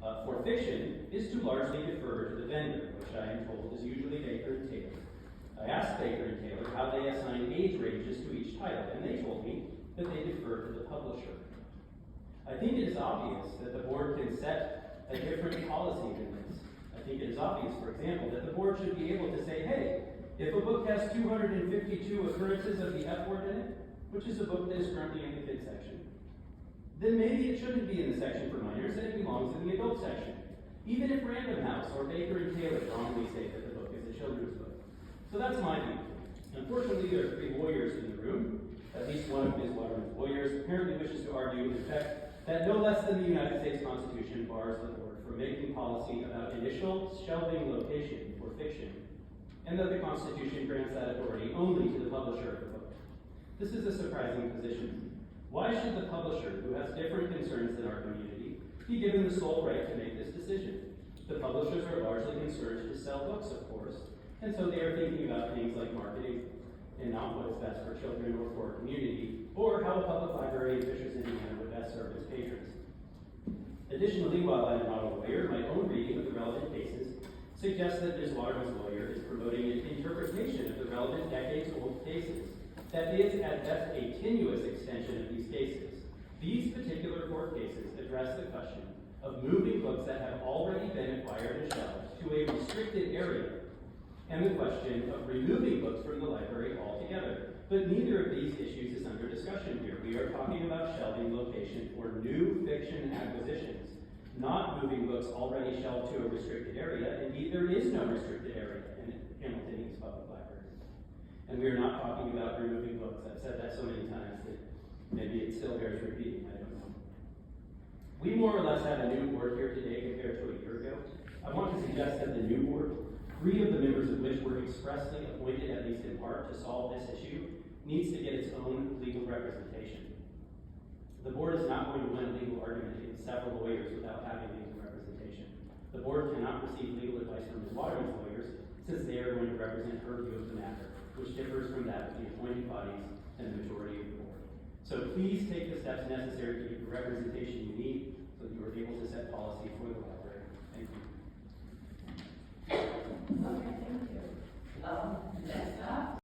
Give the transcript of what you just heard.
For fiction is to largely defer to the vendor, which I am told is usually Baker and Taylor. I asked Baker and Taylor how they assign age ranges to each title, and they told me that they defer to the publisher. I think it is obvious that the board can set a different policy than this. I think it is obvious, for example, that the board should be able to say, hey, if a book has 252 occurrences of the F word in it, which is a book that is currently in the kids section, then maybe it shouldn't be in the section for minors and it belongs in the adult section. Even if Random House or Baker and Taylor wrongly say that the book is a children's book. So that's my view. Unfortunately, there are 3 lawyers in the room. At least one of Ms. Waterman's lawyers apparently wishes to argue, in fact, that no less than the United States Constitution bars the board from making policy about initial shelving location for fiction, and that the Constitution grants that authority only to the publisher of the book. This is a surprising position. Why should the publisher, who has different concerns than our community, be given the sole right to make this decision? The publishers are largely concerned to sell books, of course, and so they are thinking about things like marketing and not what is best for children or for our community, or how a public library in Fishers, Indiana would best serve its patrons. Additionally, while I am not a lawyer, my own reading of the relevant cases suggests that Ms. Waterman's lawyer is promoting an interpretation of the relevant decades-old cases that is, at best, a tenuous extension of these cases. These particular court cases address the question of moving books that have already been acquired and shelved to a restricted area, and the question of removing books from the library altogether. But neither of these issues is under discussion here. We are talking about shelving location for new fiction acquisitions, not moving books already shelved to a restricted area. Indeed, there is no restricted area in Hamilton East Public Library. And we are not talking about removing books. I've said that so many times that maybe it still bears repeating, I don't know. We more or less have a new board here today compared to a year ago. I want to suggest that the new board, 3 of the members of which were expressly appointed, at least in part, to solve this issue, needs to get its own legal representation. The board is not going to win a legal argument against several lawyers without having legal representation. The board cannot receive legal advice from Ms. Waterman's lawyers, since they are going to represent her view of the matter, which differs from that of the appointing bodies and the majority of the board. So please take the steps necessary to get the representation you need so that you are able to set policy for the library. Thank you. Okay, thank you. Next up.